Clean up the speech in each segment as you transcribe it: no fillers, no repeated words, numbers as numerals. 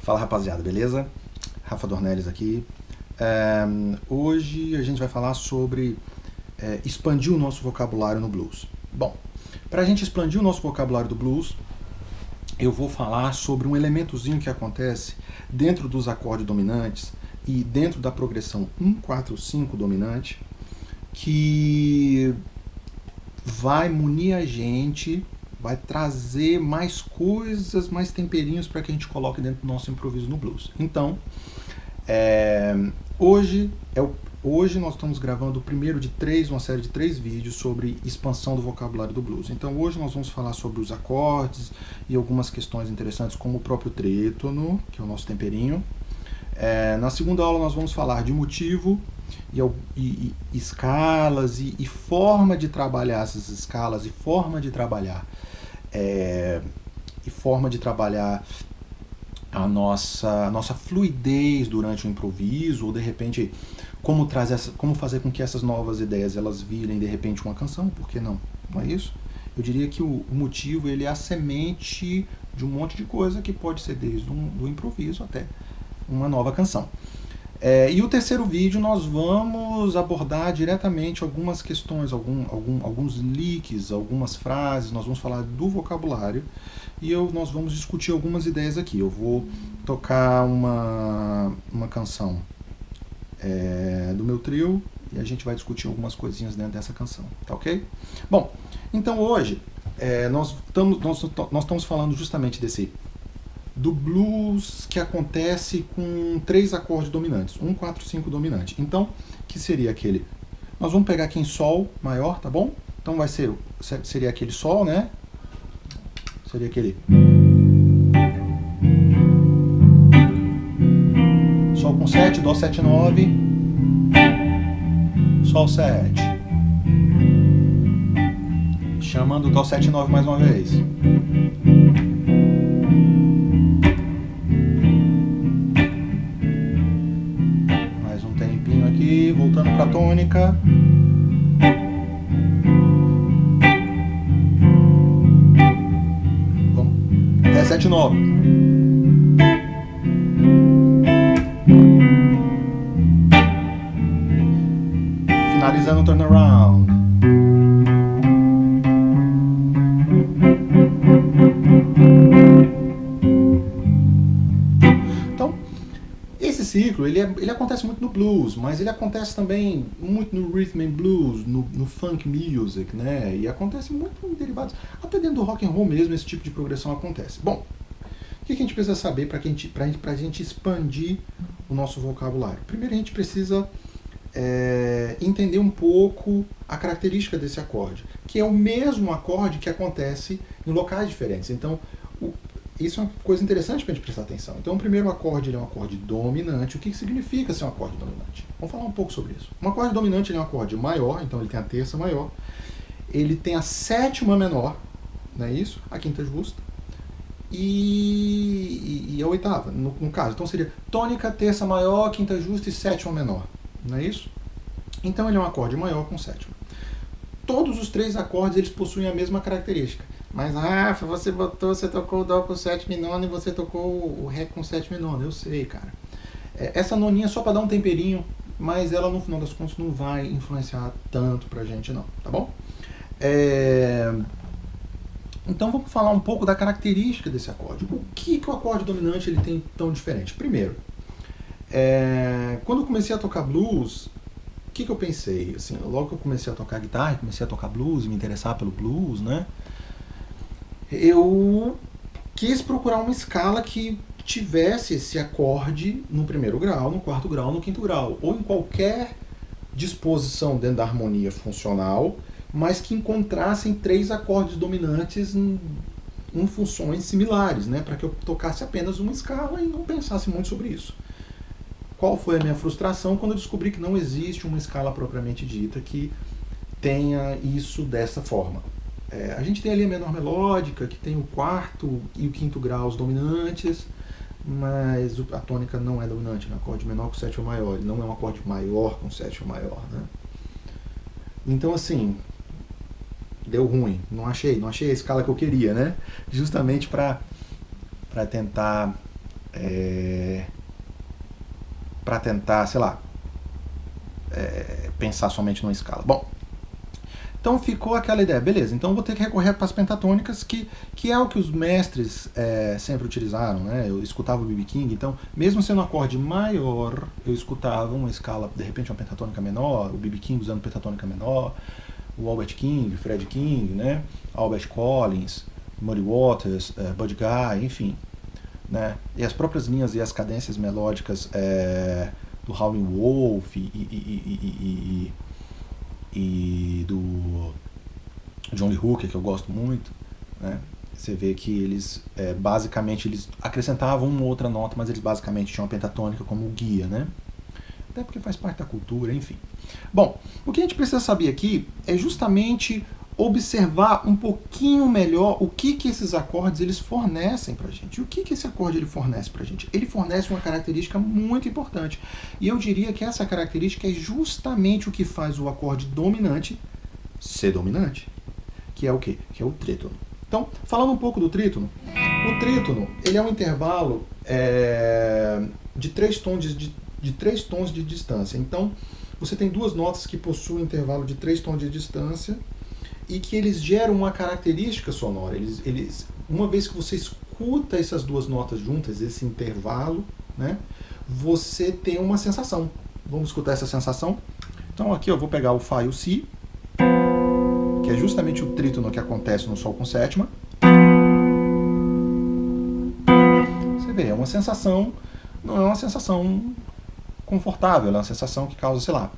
Fala rapaziada, beleza? Rafa Dornelles aqui. Hoje a gente vai falar sobre expandir o nosso vocabulário no blues. Bom, para a gente expandir o nosso vocabulário do blues, eu vou falar sobre um elementozinho que acontece dentro dos acordes dominantes e dentro da progressão 1, 4, 5 dominante, que vai munir a gente, vai trazer mais coisas, mais temperinhos para que a gente coloque dentro do nosso improviso no blues. Então, hoje nós estamos gravando o primeiro de uma série de 3 vídeos sobre expansão do vocabulário do blues. Então hoje nós vamos falar sobre os acordes e algumas questões interessantes como o próprio trítono, que é o nosso temperinho. Na segunda aula nós vamos falar de motivo e escalas e forma de trabalhar essas escalas e forma de trabalhar a nossa fluidez durante o improviso, ou de repente como fazer com que essas novas ideias elas virem de repente uma canção, por que não? Não é isso? Eu diria que o motivo ele é a semente de um monte de coisa que pode ser desde do improviso até uma nova canção. E o terceiro vídeo nós vamos abordar diretamente algumas questões, alguns leaks, algumas frases, nós vamos falar do vocabulário e nós vamos discutir algumas ideias aqui. Eu vou tocar uma canção do meu trio e a gente vai discutir algumas coisinhas dentro dessa canção, tá ok? Bom, então hoje nós estamos falando justamente do blues que acontece com 3 acordes dominantes, 1, 4, 5 dominante. Então, que seria aquele... Nós vamos pegar aqui em Sol maior, tá bom? Então seria aquele Sol, né? Seria aquele... Sol com 7, Dó 7, 9, Sol 7. Chamando o Dó 7, 9 mais uma vez. Voltando para a tônica. Bom, Ré 7, 9. Finalizando o turnaround. Esse ciclo, ele acontece muito no blues, mas ele acontece também muito no rhythm and blues, no funk music, né? E acontece muito em derivados, até dentro do rock and roll mesmo, esse tipo de progressão acontece. Bom, o que a gente precisa saber para a gente expandir o nosso vocabulário? Primeiro a gente precisa entender um pouco a característica desse acorde, que é o mesmo acorde que acontece em locais diferentes. Então, isso é uma coisa interessante para a gente prestar atenção. Então, o primeiro acorde ele é um acorde dominante. O que significa ser um acorde dominante? Vamos falar um pouco sobre isso. Um acorde dominante ele é um acorde maior, então ele tem a terça maior. Ele tem a sétima menor, não é isso? A quinta justa. E a oitava, no caso. Então seria tônica, terça maior, quinta justa e sétima menor. Não é isso? Então ele é um acorde maior com sétima. Todos os 3 acordes eles possuem a mesma característica. Mas, Rafa, você tocou o Dó com sétima e nona e você tocou o Ré com sétima e nona. Eu sei, cara. Essa noninha é só para dar um temperinho, mas ela, no final das contas, não vai influenciar tanto pra gente, não. Tá bom? Então, vamos falar um pouco da característica desse acorde. O que o acorde dominante ele tem tão diferente? Primeiro, quando eu comecei a tocar blues, o que eu pensei? Assim, logo que eu comecei a tocar guitarra, comecei a tocar blues e me interessar pelo blues, né? Eu quis procurar uma escala que tivesse esse acorde no primeiro grau, no quarto grau, no quinto grau, ou em qualquer disposição dentro da harmonia funcional, mas que encontrassem 3 acordes dominantes em funções similares, né, para que eu tocasse apenas uma escala e não pensasse muito sobre isso. Qual foi a minha frustração quando eu descobri que não existe uma escala propriamente dita que tenha isso dessa forma? A gente tem ali a menor melódica, que tem o quarto e o quinto graus dominantes, mas a tônica não é dominante, é um acorde menor com sétima maior, ele não é um acorde maior com sétima maior, né? Então, assim, deu ruim, não achei a escala que eu queria, né? Justamente para tentar para tentar, sei lá, pensar somente numa escala. Bom, então ficou aquela ideia, beleza, então eu vou ter que recorrer para as pentatônicas, que é o que os mestres sempre utilizaram, né? Eu escutava o B.B. King, então, mesmo sendo um acorde maior, eu escutava uma escala, de repente uma pentatônica menor, o B.B. King usando pentatônica menor, o Albert King, Fred King, né? Albert Collins, Muddy Waters, Buddy Guy, enfim, né? E as próprias linhas e as cadências melódicas do Howlin' Wolf e do John Lee Hooker, que eu gosto muito, né? Você vê que eles, basicamente, eles acrescentavam uma outra nota, mas eles basicamente tinham a pentatônica como guia, né? Até porque faz parte da cultura, enfim. Bom, o que a gente precisa saber aqui é justamente observar um pouquinho melhor o que esses acordes eles fornecem pra gente. E o que esse acorde ele fornece pra gente? Ele fornece uma característica muito importante. E eu diria que essa característica é justamente o que faz o acorde dominante ser dominante. Que é o quê? Que é o trítono. Então, falando um pouco do trítono, o trítono ele é um intervalo de 3 tons de distância. Então, você tem duas notas que possuem intervalo de 3 tons de distância e que eles geram uma característica sonora. Uma vez que você escuta essas duas notas juntas, esse intervalo, né, você tem uma sensação. Vamos escutar essa sensação? Então aqui eu vou pegar o Fá e o Si, que é justamente o trítono que acontece no Sol com sétima. Você vê, é uma sensação, não é uma sensação confortável, é uma sensação que causa, sei lá,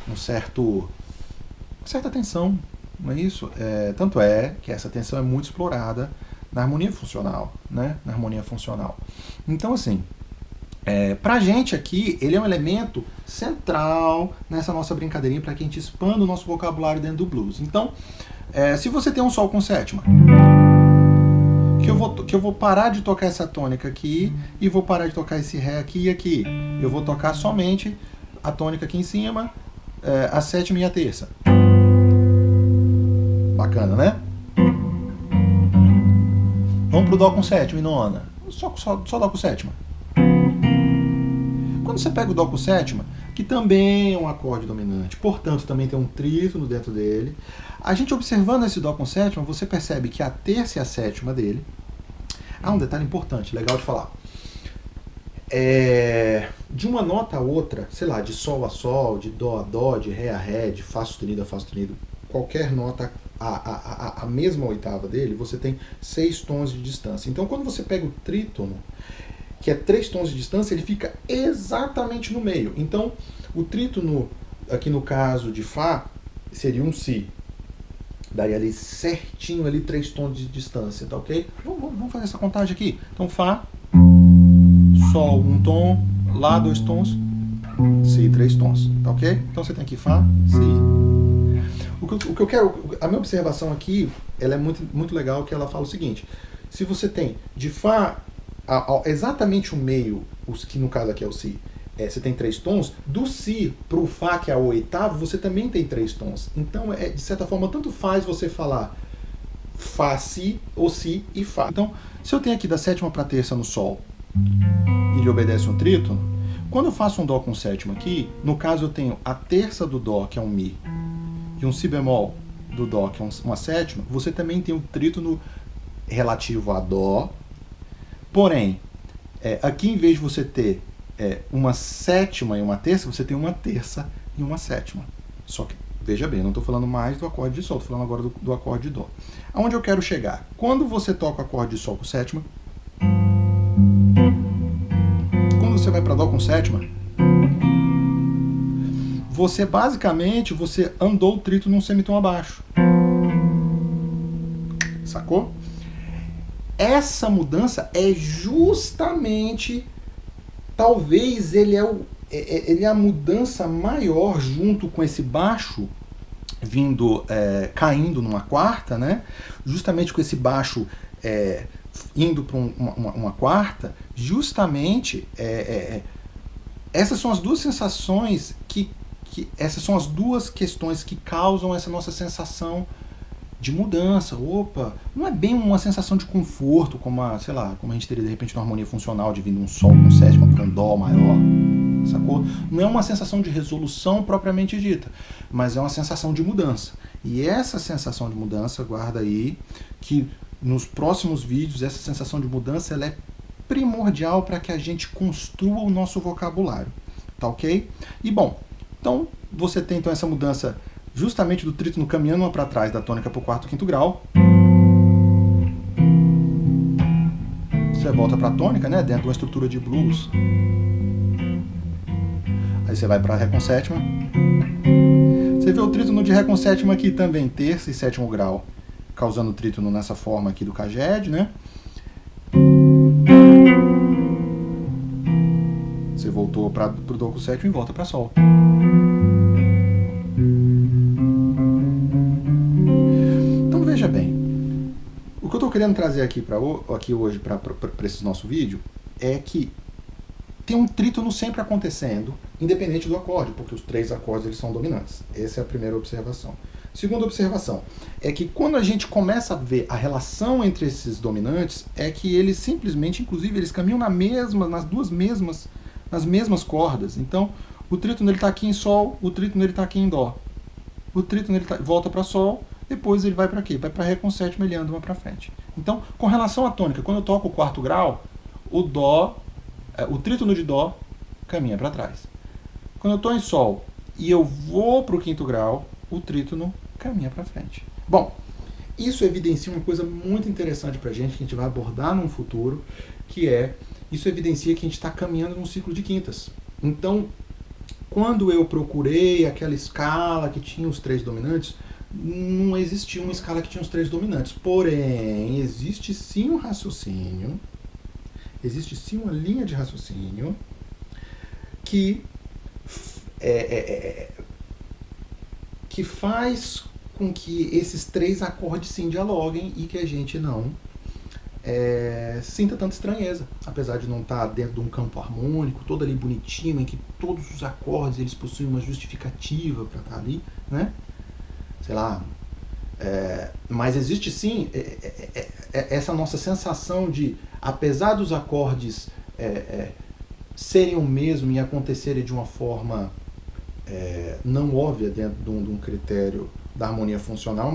uma certa tensão, não é isso? Tanto é que essa tensão é muito explorada na harmonia funcional, né? Na harmonia funcional. Então, assim, pra gente aqui, ele é um elemento central nessa nossa brincadeirinha para que a gente expanda o nosso vocabulário dentro do blues. Então, se você tem um Sol com sétima, que eu vou parar de tocar essa tônica aqui e vou parar de tocar esse Ré aqui e aqui. Eu vou tocar somente a tônica aqui em cima, a sétima e a terça. Bacana, né? Vamos pro Dó com sétima e nona. Só Dó com sétima. Quando você pega o Dó com sétima, que também é um acorde dominante, portanto também tem um trítono dentro dele, a gente observando esse Dó com sétima, você percebe que a terça e a sétima dele... um detalhe importante, legal de falar. De uma nota a outra, sei lá, de Sol a Sol, de Dó a Dó, de Ré a Ré, de Fá sustenido a Fá sustenido, qualquer nota, a mesma oitava dele, você tem 6 tons de distância. Então, quando você pega o trítono, que é 3 tons de distância, ele fica exatamente no meio. Então, o trítono, aqui no caso de Fá, seria um Si. Daí ali certinho, ali 3 tons de distância, tá ok? Vamos fazer essa contagem aqui. Então, Fá, Sol, 1 tom, Lá, 2 tons, Si, 3 tons, tá ok? Então você tem aqui Fá, Si. O que eu quero, a minha observação aqui, ela é muito, muito legal, que ela fala o seguinte: se você tem de Fá exatamente o meio, que no caso aqui é o Si, você tem 3 tons, do Si pro Fá, que é o oitavo, você também tem 3 tons. Então, de certa forma, tanto faz você falar Fá, Si, ou Si e Fá. Então, se eu tenho aqui da sétima para terça no Sol, e ele obedece um trítono, quando eu faço um Dó com sétima aqui, no caso eu tenho a terça do Dó, que é um Mi, e um Si bemol do Dó, que é uma sétima, você também tem o trítono relativo a Dó, porém, aqui em vez de você ter uma sétima e uma terça, você tem uma terça e uma sétima. Só que, veja bem, eu não estou falando mais do acorde de Sol, estou falando agora do acorde de Dó. Aonde eu quero chegar? Quando você toca o acorde de Sol com sétima, quando você vai para Dó com sétima, você basicamente andou o trítono num semitom abaixo. Sacou? Essa mudança é justamente... Talvez ele é a mudança maior junto com esse baixo caindo numa quarta, né? Justamente com esse baixo indo para uma quarta, justamente essas são as duas sensações essas são as duas questões que causam essa nossa sensação de mudança. Opa, não é bem uma sensação de conforto, como a gente teria de repente uma harmonia funcional de vindo um Sol com sétima para um Dó maior, sacou? Não é uma sensação de resolução propriamente dita, mas é uma sensação de mudança. E essa sensação de mudança, guarda aí, que nos próximos vídeos, essa sensação de mudança ela é primordial para que a gente construa o nosso vocabulário, tá ok? E bom, então você tem então essa mudança justamente do trítono caminhando para trás da tônica para o quarto, quinto grau. Você volta para a tônica, né, dentro de uma estrutura de blues. Aí você vai para Ré com sétima. Você vê o trítono de Ré com sétima aqui também, terça e sétimo grau, causando trítono nessa forma aqui do caged, né? Você voltou para o Dó com sétimo e volta para Sol. Então veja bem, o que eu estou querendo trazer aqui, hoje para esse nosso vídeo é que tem um trítono sempre acontecendo, independente do acorde, porque os três acordes eles são dominantes. Essa é a primeira observação. Segunda observação é que quando a gente começa a ver a relação entre esses dominantes, é que eles simplesmente, inclusive, eles caminham nas mesmas cordas. Então, o trítono está aqui em Sol, o trítono está aqui em Dó. O trítono volta para Sol, depois ele vai para quê? Vai para Ré com sétima, ele anda uma para frente. Então, com relação à tônica, quando eu toco o quarto grau, o trítono de Dó caminha para trás. Quando eu estou em Sol e eu vou para o quinto grau, o trítono caminha para frente. Bom, isso evidencia uma coisa muito interessante para a gente, que a gente vai abordar num futuro, que é, isso evidencia que a gente está caminhando num ciclo de quintas. Então, quando eu procurei aquela escala que tinha os três dominantes, não existia uma escala que tinha os três dominantes. Porém, existe sim um raciocínio, existe sim uma linha de raciocínio que faz com que esses três acordes sim dialoguem e que a gente não sinta tanta estranheza, apesar de não estar dentro de um campo harmônico, todo ali bonitinho, em que todos os acordes eles possuem uma justificativa para estar ali, né? Sei lá, mas existe sim essa nossa sensação de, apesar dos acordes serem o mesmo e acontecerem de uma forma não óbvia dentro de um critério da harmonia funcional,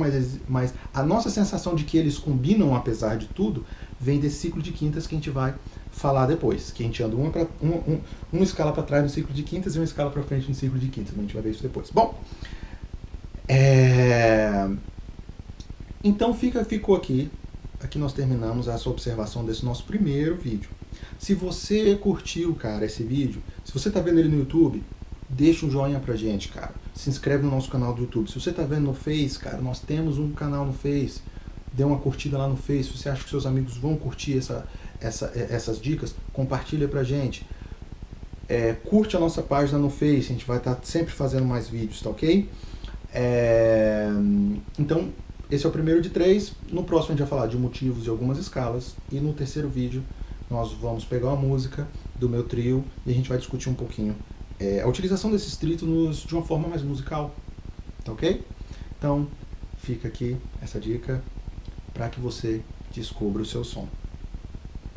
mas a nossa sensação de que eles combinam apesar de tudo vem desse ciclo de quintas que a gente vai falar depois, que a gente anda uma escala para trás no ciclo de quintas e uma escala para frente no ciclo de quintas, a gente vai ver isso depois. Bom, então ficou aqui nós terminamos essa observação desse nosso primeiro vídeo. Se você curtiu, cara, esse vídeo, se você está vendo ele no YouTube, deixa um joinha pra gente, cara. Se inscreve no nosso canal do YouTube. Se você tá vendo no Face, cara, nós temos um canal no Face. Dê uma curtida lá no Face. Se você acha que seus amigos vão curtir essas dicas, compartilha pra gente. Curte a nossa página no Face. A gente vai estar sempre fazendo mais vídeos, tá ok? Então, esse é o primeiro de 3. No próximo a gente vai falar de motivos e algumas escalas. E no terceiro vídeo nós vamos pegar uma música do meu trio e a gente vai discutir um pouquinho a utilização desses trítonos de uma forma mais musical, tá ok? Então, fica aqui essa dica para que você descubra o seu som.